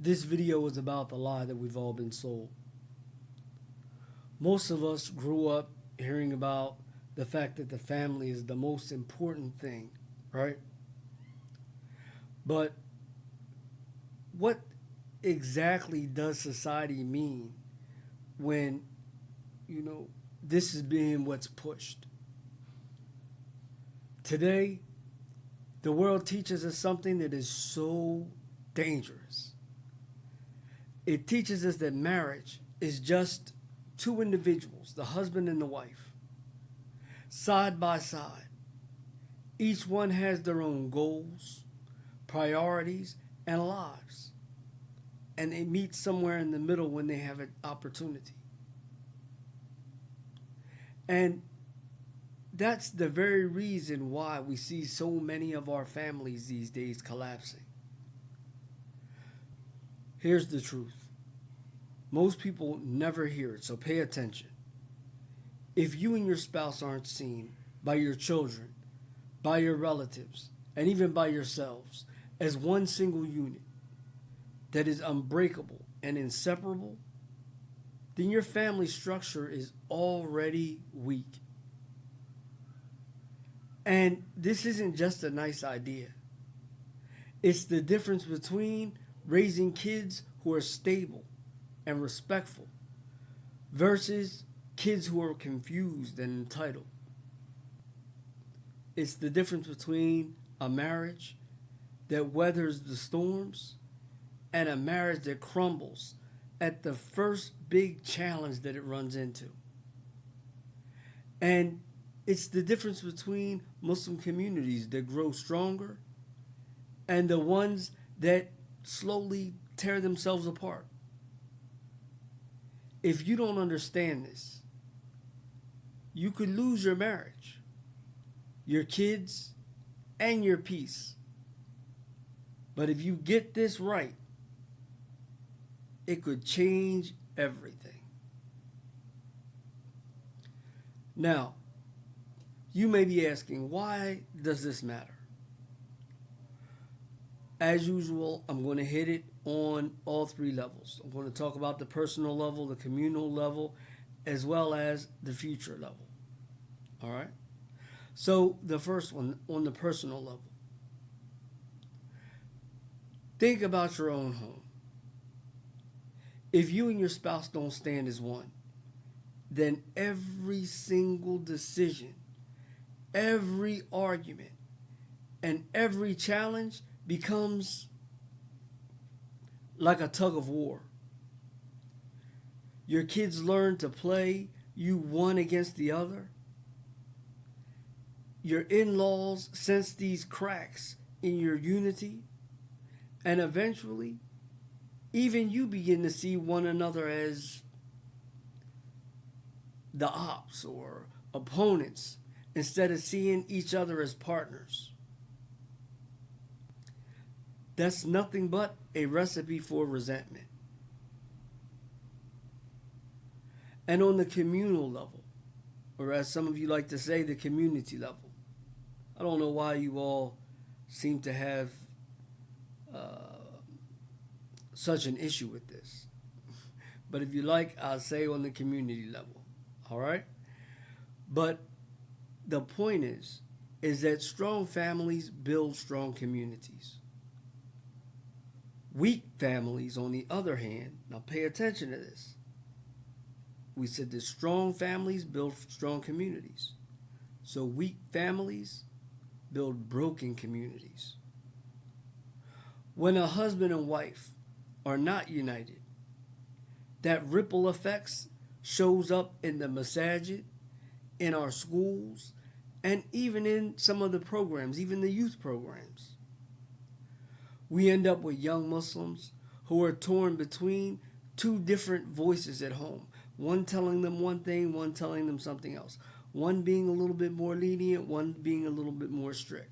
This video is about the lie that we've all been sold. Most of us grew up hearing about the fact that the family is the most important thing, right? But what exactly does society mean when, this is being what's pushed? Today, the world teaches us something that is so dangerous. It teaches us that marriage is just two individuals, the husband and the wife, side by side. Each one has their own goals, priorities, and lives. And they meet somewhere in the middle when they have an opportunity. And that's the very reason why we see so many of our families these days collapsing. Here's the truth. Most people never hear it, so pay attention. If you and your spouse aren't seen by your children, by your relatives, and even by yourselves as one single unit that is unbreakable and inseparable, then your family structure is already weak. And this isn't just a nice idea. It's the difference between raising kids who are stable and respectful versus kids who are confused and entitled. It's the difference between a marriage that weathers the storms and a marriage that crumbles at the first big challenge that it runs into. And it's the difference between Muslim communities that grow stronger and the ones that slowly tear themselves apart. If you don't understand this, you could lose your marriage, your kids, and your peace. But if you get this right, it could change everything. Now, you may be asking, why does this matter? As usual, I'm going to hit it on all three levels. I'm going to talk about the personal level, the communal level, as well as the future level. All right? So the first one, on the personal level. Think about your own home. If you and your spouse don't stand as one, then every single decision, every argument, and every challenge becomes like a tug of war. Your kids learn to play you one against the other. Your in-laws sense these cracks in your unity. And eventually, even you begin to see one another as the ops or opponents instead of seeing each other as partners. That's nothing but a recipe for resentment. And on the communal level, or as some of you like to say, the community level, I don't know why you all seem to have such an issue with this. But if you like, I'll say on the community level. All right? But the point is that strong families build strong communities. Weak families, on the other hand, now pay attention to this. We said that strong families build strong communities. So weak families build broken communities. When a husband and wife are not united, that ripple effects shows up in the masajid, in our schools, and even in some of the programs, even the youth programs. We end up with young Muslims who are torn between two different voices at home. One telling them one thing, one telling them something else. One being a little bit more lenient, one being a little bit more strict.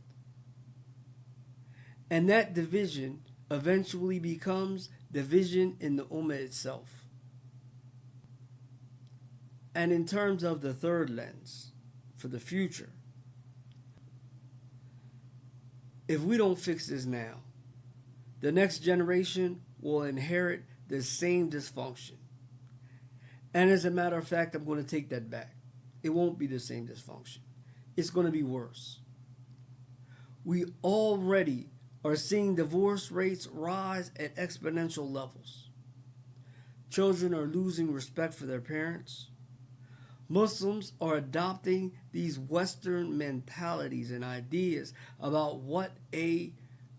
And that division eventually becomes division in the ummah itself. And in terms of the third lens, for the future, if we don't fix this now, the next generation will inherit the same dysfunction. And as a matter of fact, I'm going to take that back. It won't be the same dysfunction. It's going to be worse. We already are seeing divorce rates rise at exponential levels. Children are losing respect for their parents. Muslims are adopting these Western mentalities and ideas about what a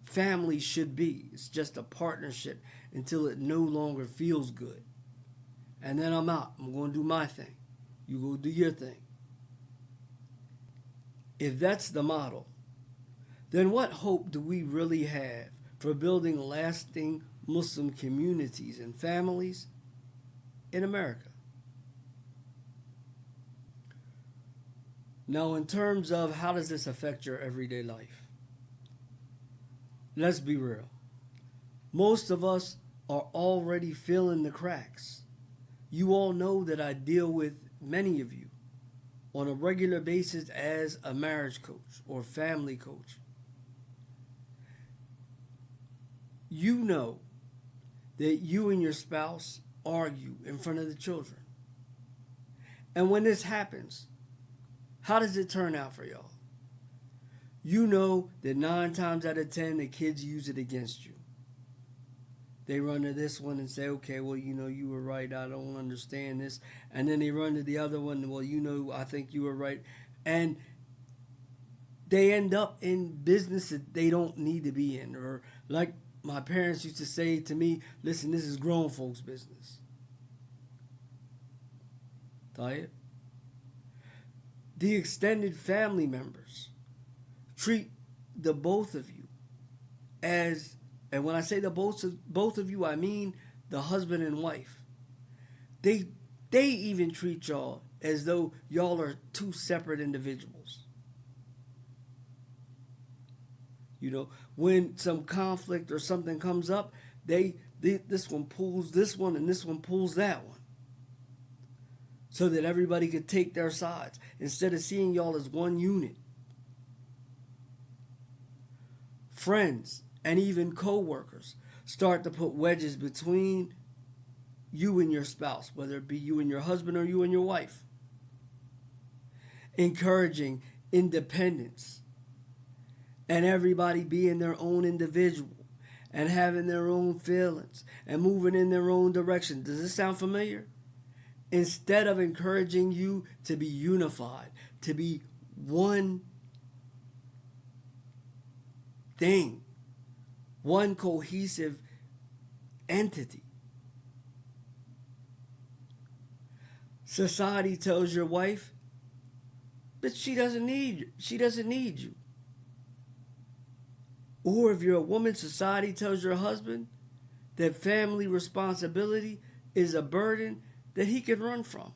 family should be. It's just a partnership until it no longer feels good. And then I'm out. I'm going to do my thing. You go do your thing. If that's the model, then what hope do we really have for building lasting Muslim communities and families in America? Now, in terms of how does this affect your everyday life? Let's be real. Most of us are already feeling the cracks. You all know that I deal with many of you on a regular basis as a marriage coach or family coach. You know that you and your spouse argue in front of the children. And when this happens, how does it turn out for y'all? You know that 9 times out of 10, the kids use it against you. They run to this one and say, okay, well, you were right. I don't understand this. And then they run to the other one. Well, I think you were right. And they end up in business that they don't need to be in. Or like my parents used to say to me, listen, this is grown folks' business. Tayyip? The extended family members treat the both of you as, and when I say the both of you, I mean the husband and wife. They even treat y'all as though y'all are 2 separate individuals. When some conflict or something comes up, this one pulls this one and this one pulls that one, so that everybody could take their sides instead of seeing y'all as one unit. Friends and even co-workers start to put wedges between you and your spouse, whether it be you and your husband or you and your wife. Encouraging independence and everybody being their own individual and having their own feelings and moving in their own direction. Does this sound familiar? Instead of encouraging you to be unified, to be one thing, one cohesive entity. Society tells your wife that she doesn't need you. Or if you're a woman, society tells your husband that family responsibility is a burden that he can run from.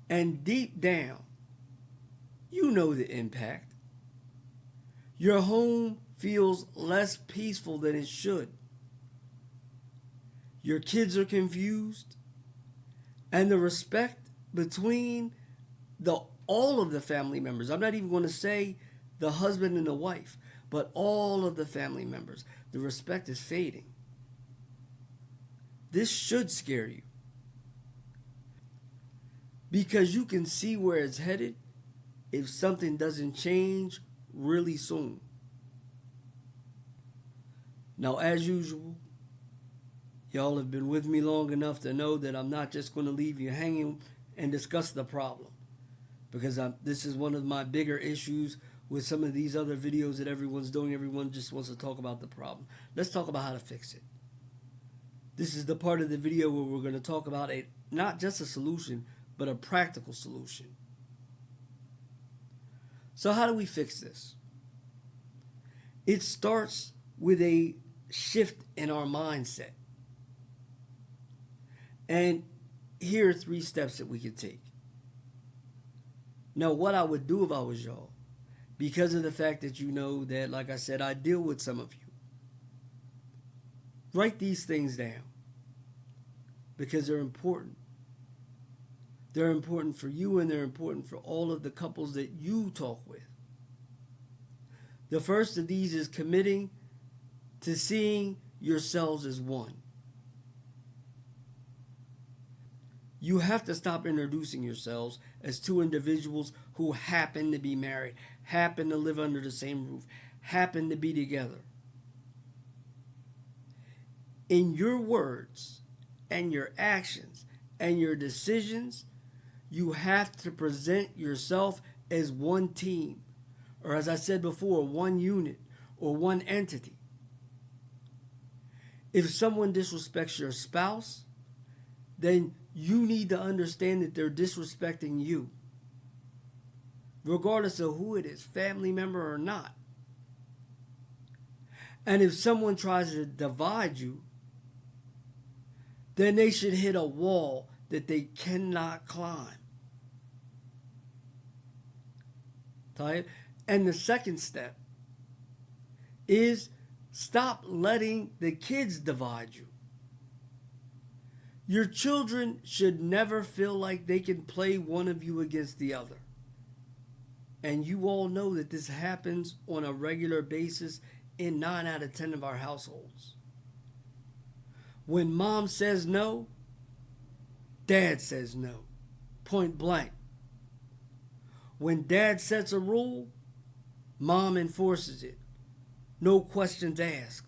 And deep down, you know the impact. Your home feels less peaceful than it should. Your kids are confused. And the respect between all of the family members, I'm not even going to say the husband and the wife, but all of the family members, the respect is fading. This should scare you, because you can see where it's headed if something doesn't change really soon. Now, as usual, y'all have been with me long enough to know that I'm not just going to leave you hanging and discuss the problem, because this is one of my bigger issues with some of these other videos that everyone's doing. Everyone just wants to talk about the problem. Let's talk about how to fix it. This is the part of the video where we're going to talk about not just a solution, but a practical solution. So how do we fix this? It starts with a shift in our mindset. And here are 3 steps that we can take. Now, what I would do if I was y'all, because of the fact that you know that, like I said, I deal with some of you, write these things down, because they're important. They're important for you, and they're important for all of the couples that you talk with. The first of these is committing to seeing yourselves as one. You have to stop introducing yourselves as two individuals who happen to be married, happen to live under the same roof, happen to be together. In your words and your actions and your decisions, you have to present yourself as one team, or as I said before, one unit or one entity. If someone disrespects your spouse, then you need to understand that they're disrespecting you, regardless of who it is, family member or not. And if someone tries to divide you, then they should hit a wall that they cannot climb. And the second step is stop letting the kids divide you. Your children should never feel like they can play one of you against the other. And you all know that this happens on a regular basis in 9 out of 10 of our households. When mom says no, dad says no, point blank. When dad sets a rule, mom enforces it. No questions asked.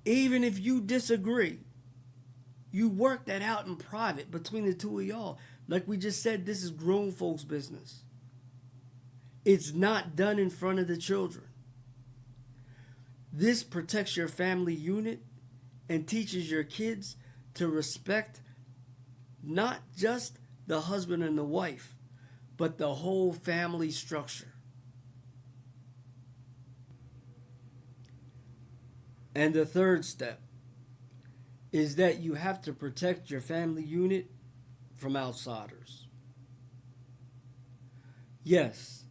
Even if you disagree, you work that out in private between the two of y'all. Like we just said, this is grown folks' business. It's not done in front of the children. This protects your family unit and teaches your kids to respect not just the husband and the wife, but the whole family structure. And the third step is that you have to protect your family unit from outsiders. Yes,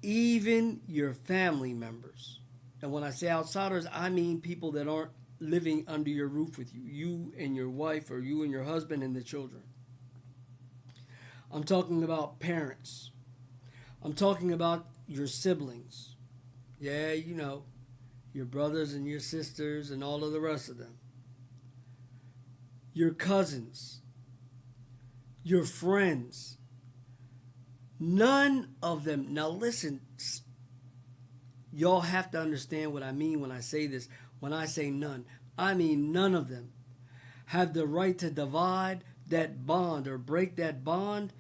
even your family members. And when I say outsiders, I mean people that aren't living under your roof with you. You and your wife, or you and your husband and the children. I'm talking about parents. I'm talking about your siblings. Yeah, you know, your brothers and your sisters and all of the rest of them. Your cousins. Your friends. None of them. Now listen, y'all have to understand what I mean when I say this. When I say none, I mean none of them have the right to divide that bond or break that bond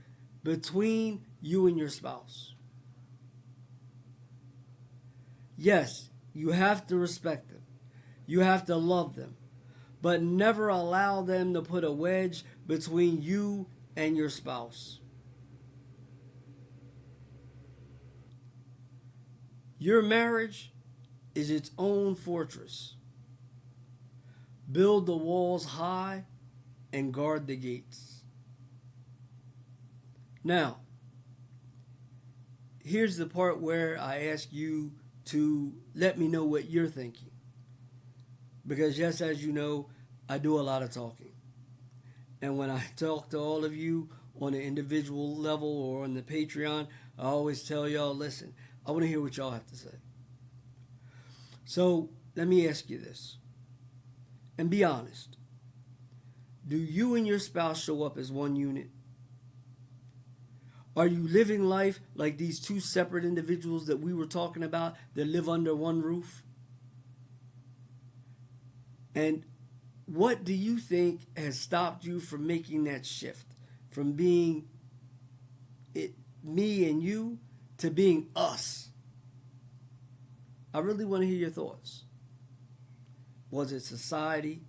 between you and your spouse. Yes, you have to respect them. You have to love them. But never allow them to put a wedge between you and your spouse. Your marriage is its own fortress. Build the walls high and guard the gates. Now, here's the part where I ask you to let me know what you're thinking. Because yes, as you know, I do a lot of talking. And when I talk to all of you on an individual level or on the Patreon, I always tell y'all, listen, I want to hear what y'all have to say. So let me ask you this. And be honest. Do you and your spouse show up as one unit? Are you living life like these two separate individuals that we were talking about that live under one roof? And what do you think has stopped you from making that shift? From being me and you to being us? I really want to hear your thoughts. Was it society?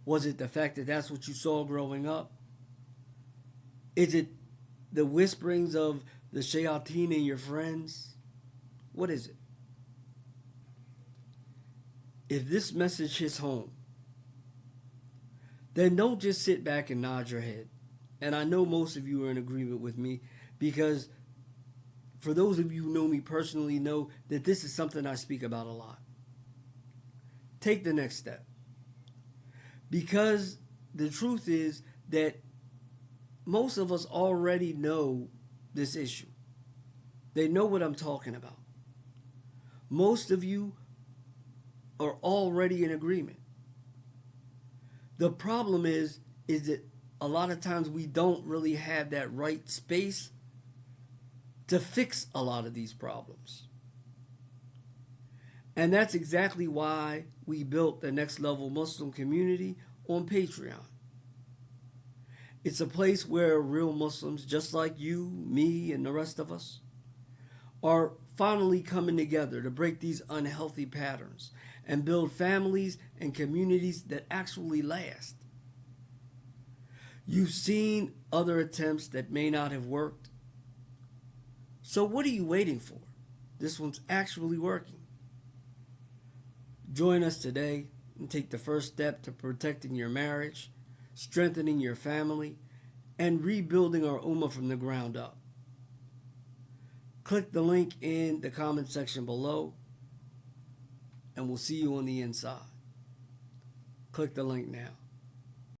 Was it the fact that that's what you saw growing up? Is it the whisperings of the shayateen and your friends? What is it? If this message hits home, then don't just sit back and nod your head. And I know most of you are in agreement with me, because for those of you who know me personally know that this is something I speak about a lot. Take the next step. Because the truth is that most of us already know this issue. They know what I'm talking about. Most of you are already in agreement. The problem is that a lot of times we don't really have that right space to fix a lot of these problems. And that's exactly why we built the Next Level Muslim community on Patreon. It's a place where real Muslims, just like you, me, and the rest of us, are finally coming together to break these unhealthy patterns and build families and communities that actually last. You've seen other attempts that may not have worked. So what are you waiting for? This one's actually working. Join us today and take the first step to protecting your marriage, strengthening your family, and rebuilding our ummah from the ground up. Click the link in the comment section below, and we'll see you on the inside. Click the link now.